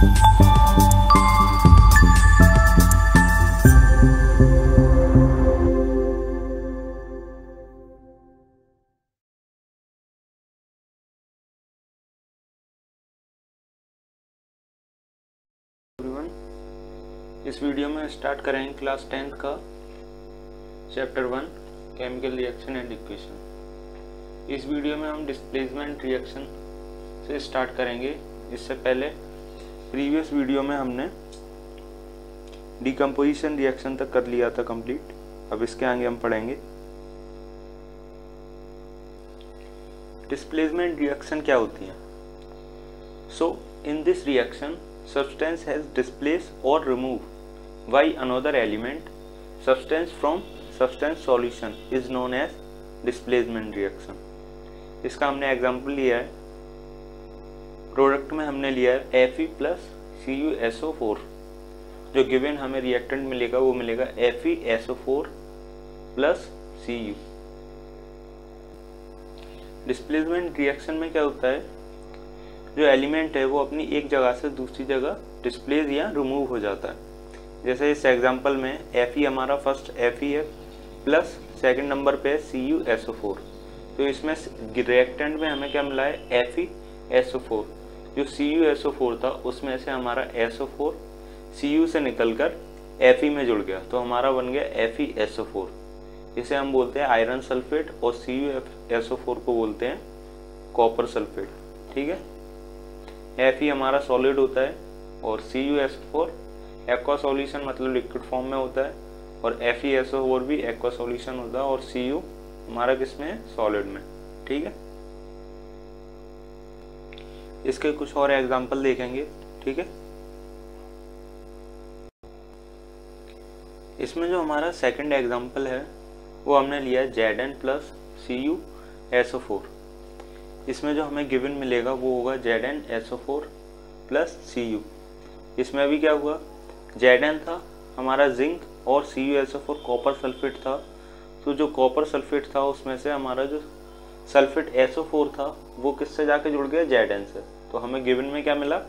इस वीडियो में स्टार्ट करेंगे क्लास 10th का chapter 1 chemical reaction and equation. इस वीडियो में हम डिस्प्लेसमेंट रिएक्शन से स्टार्ट करेंगे। इससे पहले प्रीवियस वीडियो में हमने डिकम्पोजिशन रिएक्शन तक कर लिया था कंप्लीट। अब इसके आगे हम पढ़ेंगे डिस्प्लेसमेंट रिएक्शन क्या होती है। So in this reaction substance has displaced or removed by another element substance from substance solution is known as displacement reaction। इसका हमने एग्जांपल लिया है, प्रोडक्ट में हमने लिया है Fe प्लस CuSO4। जो गिवन हमें रिएक्टेंट मिलेगा वो मिलेगा FeSO4 plus Cu। Displacement reaction में क्या होता है, जो एलिमेंट है वो अपनी एक जगह से दूसरी जगह डिस्प्लेस या रिमूव हो जाता है। जैसे इस एग्जांपल में Fe हमारा फर्स्ट Fe है प्लस सेकंड नंबर पे है CuSO4। तो इसमें रिएक्टेंट में हमें क्या मिला है FeSO4। जो CuSO4 था उसमें से हमारा SO4 Cu से निकलकर Fe में जुड़ गया, तो हमारा बन गया FeSO4। इसे हम बोलते हैं आयरन सल्फेट और CuSO4 को बोलते हैं कॉपर सल्फेट। ठीक है, Fe हमारा सॉलिड होता है और CuSO4 एक्वा सॉल्यूशन मतलब लिक्विड फॉर्म में होता है, और FeSO4 भी एक्वा सॉल्यूशन होता है, और Cu हमारा किसमें है, सॉलिड में। ठीक है, इसके कुछ और एग्जांपल देखेंगे। ठीक है, इसमें जो हमारा सेकंड एग्जांपल है वो हमने लिया है Zn प्लस CuSO4। इसमें जो हमें गिवन मिलेगा वो होगा ZnSO4 प्लस Cu। इसमें भी क्या हुआ, Zn था हमारा जिंक और CuSO4 कॉपर सल्फेट था। तो जो कॉपर सल्फेट था उसमें से हमारा जो सल्फेट SO4 था वो किससे जाके जुड़ गया, Zn से। तो हमें गिवन में क्या मिला,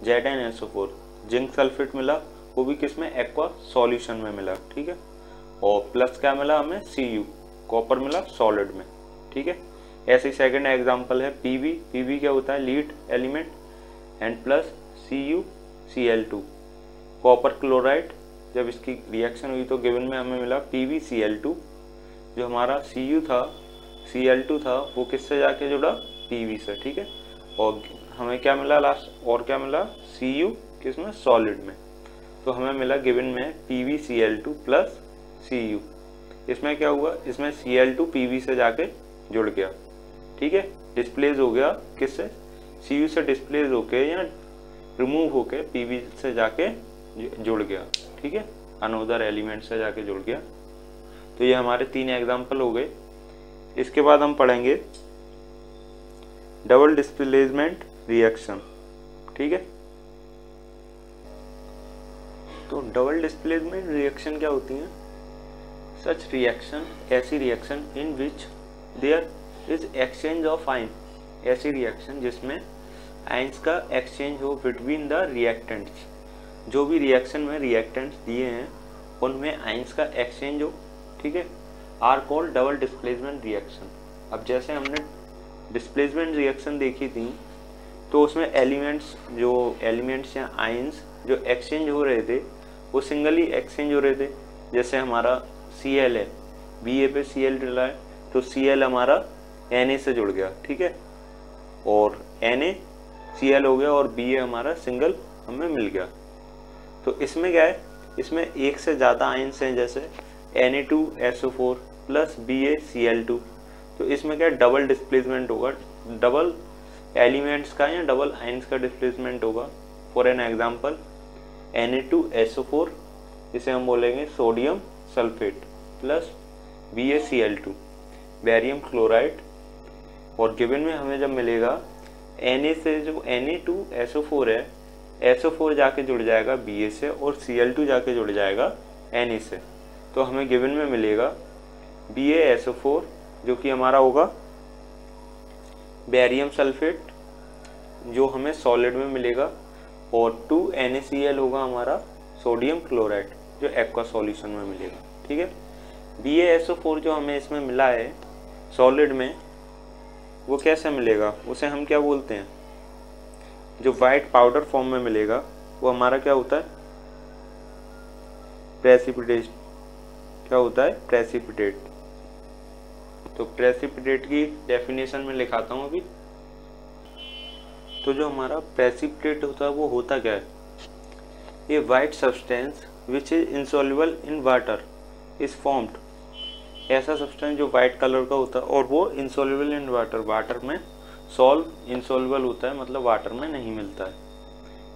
ZnSO4। जिंक सल्फेट मिला, वो भी किसमें, एक्वा सॉल्यूशन में मिला। ठीक है, और प्लस क्या मिला हमें, Cu, कॉपर मिला सॉलिड में। ठीक है, ऐसे ही सेकंड एग्जांपल है Pb क्या होता है, lead element, and plus CuCl2 copper chloride. जब इसकी रिएक्शन हुई तो गिवन में हमें मिला PbCl2। जो हमारा Cu था, Cl2 था, वो किससे जाके जुड़ा, Pb से। ठीक है, और हमें क्या मिला लास्ट, और क्या मिला, Cu किसमें, सॉलिड में। तो हमें मिला गिवन में PbCl2 प्लस Cu। इसमें क्या हुआ, इसमें Cl2 Pb से जाके जुड़ गया। ठीक है, डिस्प्लेस हो गया किससे, Cu से डिस्प्लेस होके या रिमूव होके Pb से जाके जुड़ गया। ठीक है, अनदर एलिमेंट से जाके जुड़ गया। तो ये हमारे 3 एग्जांपल हो गए। इसके बाद हम पढ़ेंगे डबल डिस्प्लेसमेंट रिएक्शन। ठीक है, तो डबल डिस्प्लेसमेंट रिएक्शन क्या होती है, सच रिएक्शन, ऐसी reaction in which there is exchange of ion. ऐसी रिएक्शन जिसमें आयंस का एक्सचेंज हो बिटवीन द रिएक्टेंट्स। जो भी रिएक्शन में रिएक्टेंट्स दिए हैं उनमें आयंस का एक्सचेंज हो। ठीक है, are called double displacement reaction. अब जैसे हमने डिस्प्लेसमेंट रिएक्शन देखी थी तो उसमें एलिमेंट्स या आयंस जो एक्सचेंज हो रहे थे वो सिंगली एक्सचेंज हो रहे थे। जैसे हमारा Cl है, Ba पे Cl डला है, तो Cl हमारा Na से जुड़ गया। ठीक है, और Na Cl हो गया और Ba हमारा सिंगल हमें मिल गया। तो इसमें क्या है, इसमें एक से ज़्यादा आयंस हैं, जैसे Na2SO4 प्लस BaCl2। तो इसमें क्या डबल डिस्प्लेसमेंट होगा, डबल एलिमेंट्स का या डबल आयंस का डिस्प्लेसमेंट होगा। फॉर एन एग्जांपल Na2SO4, इसे हम बोलेंगे sodium sulphate plus BaCl2 barium chloride. और गिवन में हमें जब मिलेगा Na से जो Na2SO4 है, SO4 जाके जुड़ जाएगा Ba से और Cl2 जाके जुड़ जाएगा Na से। तो हमें गिवन में मिलेगा BaSO4 जो कि हमारा होगा बेरियम सल्फेट, जो हमें सॉलिड में मिलेगा, और 2 NaCl होगा हमारा सोडियम क्लोराइड जो एक्वा सॉल्यूशन में मिलेगा। ठीक है, BaSO4 जो हमें इसमें मिला है सॉलिड में, वो कैसे मिलेगा, उसे हम क्या बोलते हैं, जो वाइट पाउडर फॉर्म में मिलेगा वो हमारा क्या होता है, प्रेसिपिटेट। क्या होता है, प्रेसिपिटेट। तो प्रेसिपिटेट की डेफिनेशन में लिखाता हूँ अभी। तो जो हमारा प्रेसिपिटेट होता है वो होता क्या है, ये white substance which is insoluble in water is formed. ऐसा सब्सटेंस जो वाइट कलर का होता है और वो इनसॉल्युबल इन वाटर, वाटर में सॉल्व इनसॉल्युबल होता है, मतलब वाटर में नहीं मिलता है,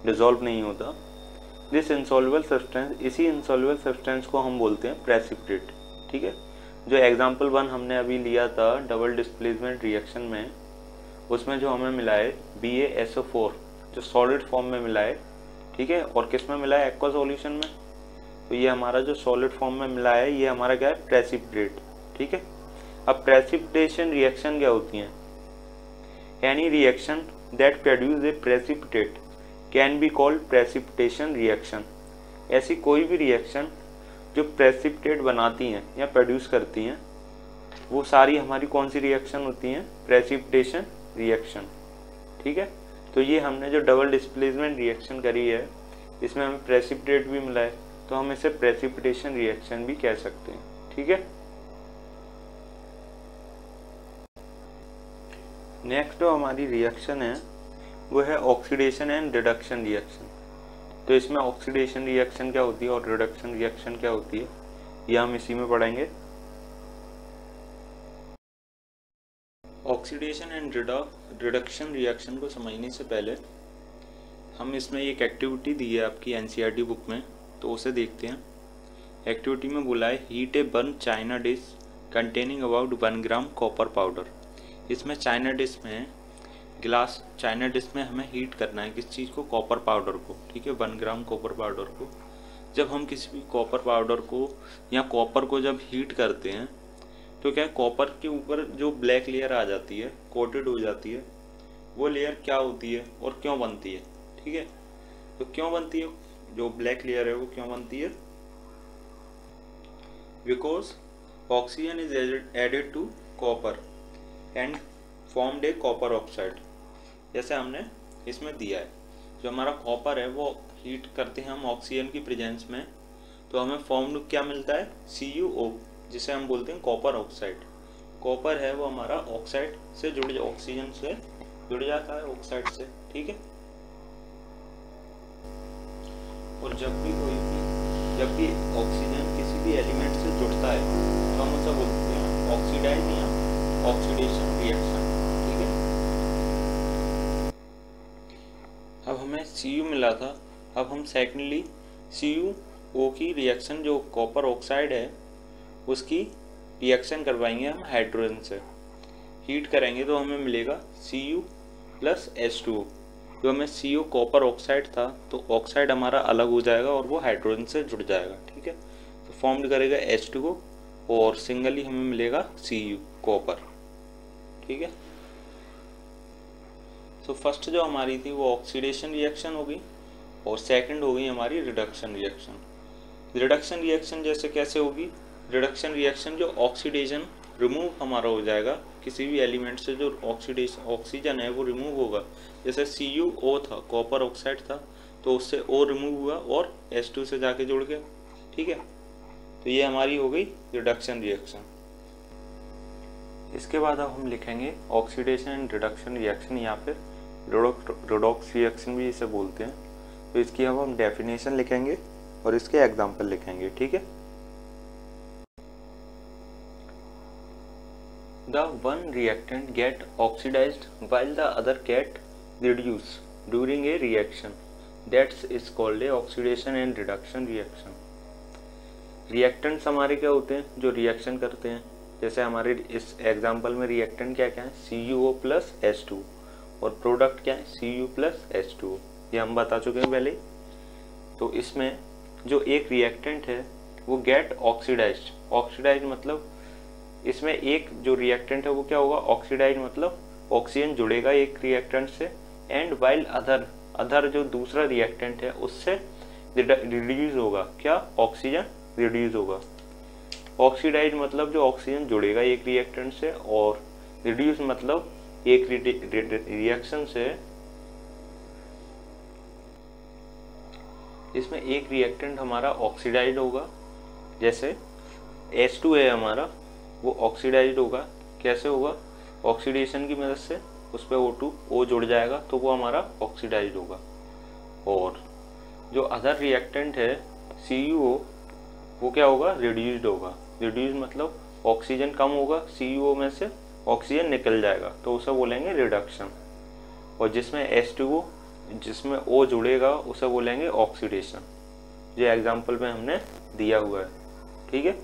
डिसॉल्व नहीं होता। दिस इनसॉल्युबल सब्सटेंस, इसी इनसॉल्युबल सब्सटेंस को हम बोलते हैं प्रेसिपिटेट। ठीक है, जो एग्जाम्पल 1 हमने अभी लिया था डबल डिस्प्लेसमेंट रिएक्शन में, उसमें जो हमें मिला है BaSO4 जो सॉलिड फॉर्म में मिला है। ठीक है, और किस में मिला है, एक्वा सॉल्यूशन में। तो ये हमारा जो सॉलिड फॉर्म में मिला है ये हमारा क्या है, प्रेसिपिटेट। ठीक है, अब प्रेसिपिटेशन रिएक्शन क्या होती है, any reaction that produce a precipitate can be called precipitation reaction. ऐसी कोई भी रिएक्शन जो प्रेसिपिटेट बनाती हैं या प्रोड्यूस करती हैं वो सारी हमारी कौन सी रिएक्शन होती हैं, प्रेसिपिटेशन रिएक्शन। ठीक है, तो ये हमने जो डबल डिस्प्लेसमेंट रिएक्शन करी है इसमें हमें प्रेसिपिटेट भी मिला है, तो हम इसे प्रेसिपिटेशन रिएक्शन भी कह सकते हैं। ठीक है, नेक्स्ट जो हमारी रिएक्शन है वो है ऑक्सीडेशन एंड रिडक्शन रिएक्शन। तो इसमें ऑक्सीडेशन रिएक्शन क्या होती है और रिडक्शन रिएक्शन क्या होती है ये हम इसी में पढ़ेंगे। ऑक्सीडेशन एंड रिडक्शन रिएक्शन को समझने से पहले हम इसमें एक एक्टिविटी दी है आपकी NCERT बुक में, तो उसे देखते हैं। एक्टिविटी में बोला है heat a burn China dish containing about 1 gram copper powder. इसमें चाइना डिश में गिलास चाइना डिश में हमें हीट करना है किस चीज़ को, कॉपर पाउडर को। ठीक है, 1 ग्राम कॉपर पाउडर को। जब हम किसी भी कॉपर पाउडर को या कॉपर को जब हीट करते हैं तो क्या है, कॉपर के ऊपर जो ब्लैक लेयर आ जाती है, कोटेड हो जाती है, वो लेयर क्या होती है और क्यों बनती है। ठीक है, तो क्यों बनती है, जो ब्लैक लेयर है वो क्यों बनती है, because oxygen is added to copper and formed a copper oxide. जैसे हमने इसमें दिया है, जो हमारा कॉपर है वो हीट करते हैं हम ऑक्सीजन की प्रेजेंस में, तो हमें फॉर्म्ड क्या मिलता है, CuO, जिसे हम बोलते हैं कॉपर ऑक्साइड। कॉपर है वो हमारा ऑक्साइड से ऑक्सीजन से जुड़ जाता है, ऑक्साइड से। ठीक है, और जब भी ऑक्सीजन किसी भी एलिमेंट से जुड़ता है तो हम उसे बोलते हैं ऑक्सीडाइज या ऑक्सीडेशन रिएक्शन। ठीक है, अब हमें Cu मिला था, अब हम सेकेंडली CuO की रिएक्शन जो कॉपर ऑक्साइड है उसकी रिएक्शन करवाएंगे हम हाइड्रोजन से। हीट करेंगे तो हमें मिलेगा Cu प्लस H2O। जो हमें Cu कॉपर ऑक्साइड था तो ऑक्साइड हमारा अलग हो जाएगा और वो हाइड्रोजन से जुड़ जाएगा। ठीक है, तो फॉर्म्ड करेगा H2O और सिंगली हमें मिलेगा Cu कॉपर। ठीक है, तो फर्स्ट जो हमारी थी वो ऑक्सीडेशन रिएक्शन हो गई और सेकंड हो गई हमारी रिडक्शन रिएक्शन। रिडक्शन रिएक्शन जैसे कैसे होगी, रिडक्शन रिएक्शन जो ऑक्सीडेशन रिमूव हमारा हो जाएगा किसी भी एलिमेंट से, जो ऑक्सीजन है वो रिमूव होगा। जैसे CuO था, कॉपर ऑक्साइड था, तो उससे O रिमूव हुआ और H2 से जाके जुड़ गया। ठीक है, तो ये हमारी हो गई रिडक्शन रिएक्शन। इसके बाद अब हम लिखेंगे ऑक्सीडेशन एंड रिडक्शन रिएक्शन, या फिर रेडॉक्स रिएक्शन भी इसे बोलते हैं। तो इसकी अब हम डेफिनेशन लिखेंगे और इसके एग्जाम्पल लिखेंगे। ठीक है, The one reactant get oxidized while the other get reduced during a reaction. That is called a oxidation and reduction reaction. Reactants हमारे क्या होते हैं, जो रिएक्शन करते हैं। जैसे हमारे इस एग्जाम्पल में रिएक्टेंट क्या क्या है, CuO प्लस H2, और प्रोडक्ट क्या है, Cu प्लस H2O। ये हम बता चुके हैं पहले। तो इसमें जो एक रिएक्टेंट है वो गेट ऑक्सीडाइज्ड। ऑक्सीडाइज्ड मतलब इसमें एक जो रिएक्टेंट है वो क्या होगा, ऑक्सीडाइज मतलब ऑक्सीजन जुड़ेगा एक रिएक्टेंट से, एंड वाइल अदर जो दूसरा रिएक्टेंट है उससे रिड्यूस होगा, क्या, ऑक्सीजन रिड्यूस होगा। ऑक्सीडाइज मतलब जो ऑक्सीजन जुड़ेगा एक रिएक्टेंट से, और रिड्यूस मतलब एक रिएक्शन से, इसमें एक रिएक्टेंट हमारा ऑक्सीडाइज होगा, जैसे H2 है हमारा, वो ऑक्सीडाइज होगा। कैसे होगा, ऑक्सीडेशन की मदद से उस पर O2 जुड़ जाएगा तो वो हमारा ऑक्सीडाइज होगा। और जो अदर रिएक्टेंट है CuO, वो क्या होगा, रिड्यूस्ड होगा। रिड्यूस मतलब ऑक्सीजन कम होगा, CuO में से ऑक्सीजन निकल जाएगा, तो उसे बोलेंगे रिडक्शन। और जिसमें H2O, जिसमें O जुड़ेगा, उसे बोलेंगे ऑक्सीडेशन। ये एग्जाम्पल में हमने दिया हुआ है, ठीक है।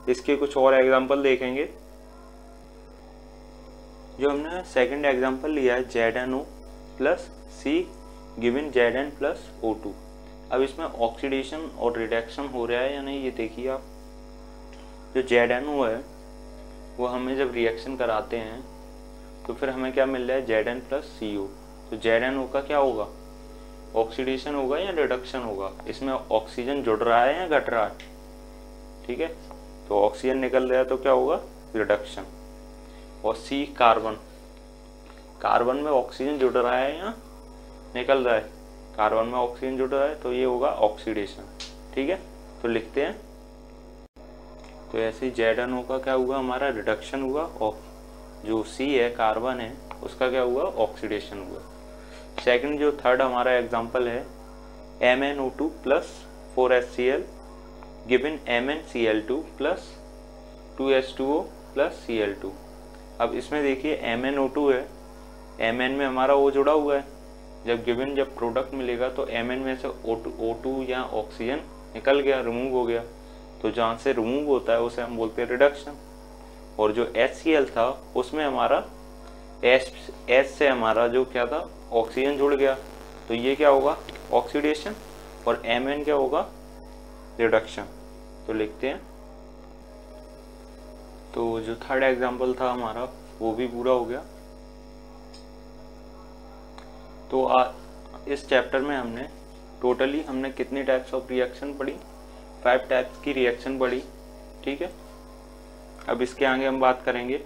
इसके कुछ और एग्जाम्पल देखेंगे। जो हमने सेकंड एग्जाम्पल लिया है ZnO plus C given Zn plus O2। अब इसमें ऑक्सीडेशन और रिडक्शन हो रहा है या नहीं, ये देखिए आप। जो ZnO है वो हमें जब रिएक्शन कराते हैं तो फिर हमें क्या मिल रहा है, Zn प्लस CO। तो ZnO का क्या होगा, ऑक्सीडेशन होगा या रिडक्शन होगा। इसमें ऑक्सीजन जुड़ रहा है या घट रहा है, ठीक है। तो ऑक्सीजन निकल रहा है तो क्या होगा, रिडक्शन। और C कार्बन, कार्बन में ऑक्सीजन जुड़ रहा है या निकल रहा है, कार्बन में ऑक्सीजन जुड़ रहा है तो ये होगा ऑक्सीडेशन, ठीक है। तो लिखते हैं, तो ऐसे ZnO का क्या हुआ, हमारा रिडक्शन हुआ, और जो C है कार्बन है उसका क्या हुआ, ऑक्सीडेशन हुआ। सेकंड जो थर्ड हमारा एग्जांपल है MnO2 plus 4HCl given MnCl2 plus 2H2O plus Cl2। अब इसमें देखिए MnO2 है, Mn में हमारा O जुड़ा हुआ है। जब प्रोडक्ट मिलेगा तो Mn में से O2 या ऑक्सीजन निकल गया, रिमूव हो गया। तो जहाँ से रिमूव होता है उसे हम बोलते हैं रिडक्शन। और जो HCl था उसमें हमारा H से हमारा जो क्या था, ऑक्सीजन जुड़ गया, तो ये क्या होगा, ऑक्सीडेशन। और Mn क्या होगा, रिडक्शन। तो लिखते हैं, तो जो थर्ड एग्जांपल था हमारा वो भी पूरा हो गया। तो इस चैप्टर में हमने टोटली कितनी टाइप्स ऑफ रिएक्शन पढ़ी, 5 टाइप्स की रिएक्शन पढ़ी, ठीक है। अब इसके आगे हम बात करेंगे।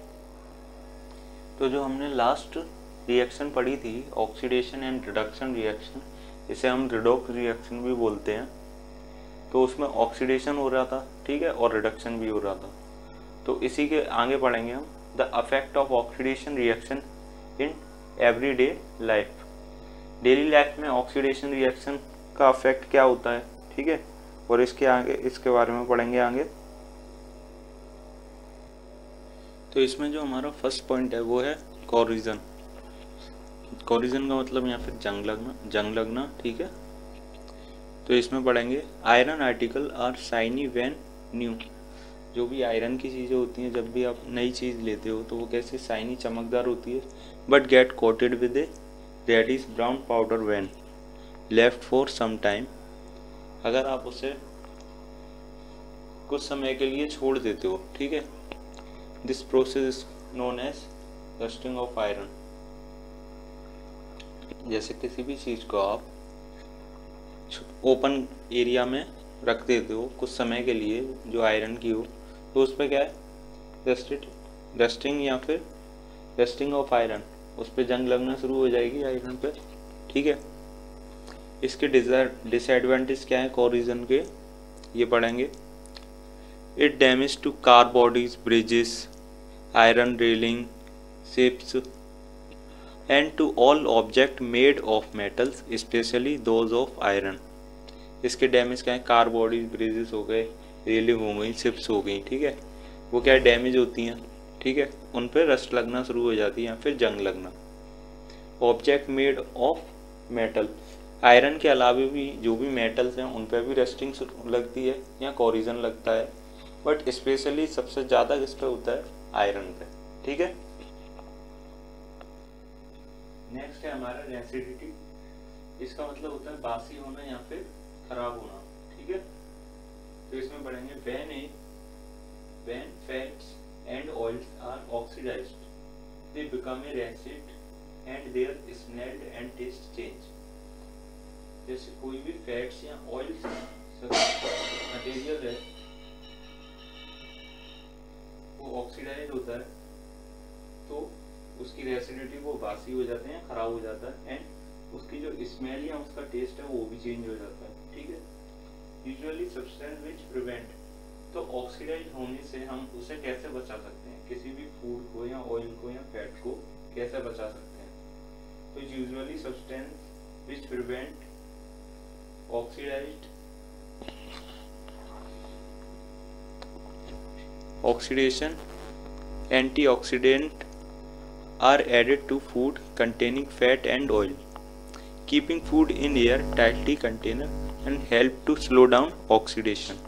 तो जो हमने लास्ट रिएक्शन पढ़ी थी, ऑक्सीडेशन एंड रिडक्शन रिएक्शन, इसे हम रिडॉक्स रिएक्शन भी बोलते हैं। तो उसमें ऑक्सीडेशन हो रहा था, ठीक है, और रिडक्शन भी हो रहा था। तो इसी के आगे पढ़ेंगे हम the affect of oxidation reaction in everyday life. Daily life में ऑक्सीडेशन रिएक्शन का अफेक्ट क्या होता है, ठीक है, और इसके बारे में पढ़ेंगे आगे। तो इसमें जो हमारा फर्स्ट पॉइंट है वो है कोरिजन। कोरिजन का मतलब या फिर जंग लगना, ठीक है। तो इसमें पढ़ेंगे iron article are shiny when new. जो भी आयरन की चीज़ें होती हैं, जब भी आप नई चीज़ लेते हो तो वो कैसे शाइनी चमकदार होती है, but get coated with a reddish brown powder when left for some time. अगर आप उसे कुछ समय के लिए छोड़ देते हो, ठीक है, this process is known as rusting of iron. जैसे किसी भी चीज़ को आप ओपन एरिया में रख देते हो कुछ समय के लिए जो आयरन की हो, तो उस पर क्या है, रस्टिंग या फिर रस्टिंग ऑफ आयरन, उस पर जंग लगना शुरू हो जाएगी आयरन पे, ठीक है। इसके डिसएडवांटेज क्या है कोरिजन के, ये पढ़ेंगे। It damage to car bodies, bridges, iron railing, ships and to all object made of metals especially those of iron. इसके डैमेज क्या है, कार बॉडीज, ब्रिजेस हो गए, रेलिंग हो गई, शिप्स हो गई, ठीक है, वो क्या डैमेज होती हैं, ठीक है, उन पर रस्ट लगना शुरू हो जाती है या फिर जंग लगना। Object made of metal, iron के अलावा भी जो भी मेटल्स हैं उन पर भी रस्टिंग लगती है या कोरिजन लगता है, बट स्पेशली सबसे ज़्यादा किस पे होता है, आयरन पे, ठीक है। नेक्स्ट है हमारा रेसिडिटी। इसका मतलब होता है बासी होना या फिर खराब होना, ठीक है। तो इसमें पढ़ेंगे when fats and oils are oxidized they become a acid and their smell and taste change. जैसे कोई भी फैट्स या ऑयल मटेरियल है वो ऑक्सीडाइज होता है तो उसकी रेसिडिटी वो बासी हो जाते हैं, खराब हो जाता है एंड उसकी जो स्मेल या उसका टेस्ट है वो भी चेंज हो जाता है। ठीक है। यूजुअली सब्सटेंस विच प्रिवेंट, तो ऑक्सीडाइज होने से हम उसे कैसे बचा सकते हैं, किसी भी फूड को या ऑयल को या फैट को कैसे बचा सकते हैं। तो usually substance which prevent oxidation, antioxidant are added to food containing fat and oil, keeping food in air tightly container and help to slow down oxidation।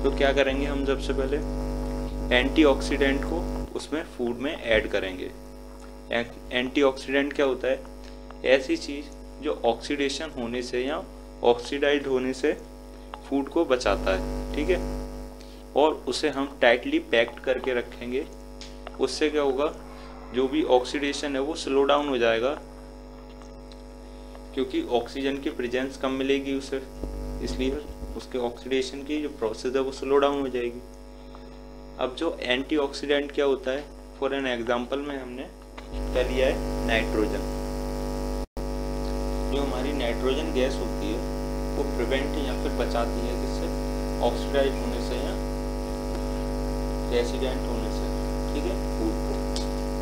तो क्या करेंगे हम, सबसे पहले एंटीऑक्सीडेंट को उसमें फूड में ऐड करेंगे। एंटीऑक्सीडेंट क्या होता है, ऐसी चीज़ जो ऑक्सीडेशन होने से या ऑक्सीडाइज होने से फूड को बचाता है। ठीक है। और उसे हम टाइटली पैक्ड करके रखेंगे। उससे क्या होगा, जो भी ऑक्सीडेशन है वो स्लो डाउन हो जाएगा क्योंकि ऑक्सीजन की प्रेजेंस कम मिलेगी उसे, इसलिए उसके ऑक्सीडेशन की जो प्रोसेस है वो स्लो डाउन हो जाएगी। अब जो एंटीऑक्सीडेंट क्या होता है, फॉर एन एग्जांपल में हमने क्या लिया है, नाइट्रोजन। जो हमारी नाइट्रोजन गैस होती है वो प्रिवेंट या फिर बचाती है किससे, ऑक्सीडाइज होने से या रेसिडेंट होने से। ठीक है। फूड को,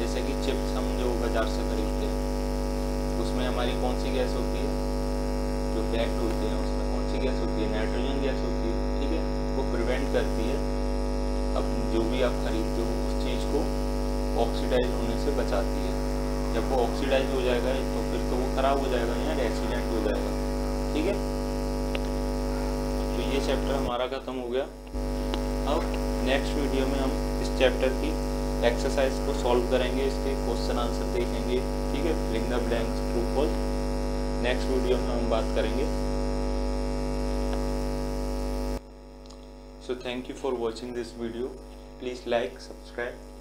जैसे कि चिप्स हम जो बाजार से खरीदते हैं उसमें हमारी कौन सी गैस होती है, जो पैक्ड होते हैं उसमें कौन सी गैस होती है, नाइट्रोजन गैस होती है। ठीक है। वो प्रिवेंट करती है, अब जो भी आप खरीदते हो उस चीज़ को ऑक्सीडाइज होने से बचाती है। जब वो ऑक्सीडाइज हो जाएगा तो फिर तो वो खराब हो जाएगा या रेसिडेंट हो जाएगा। ठीक है। तो ये चैप्टर हमारा खत्म हो गया। अब नेक्स्ट वीडियो में हम इस चैप्टर की एक्सरसाइज को सॉल्व करेंगे, इसके क्वेश्चन आंसर देखेंगे। ठीक है। Filling the blanks, true false, next video में हम बात करेंगे। So thank you for watching this video. Please like, subscribe.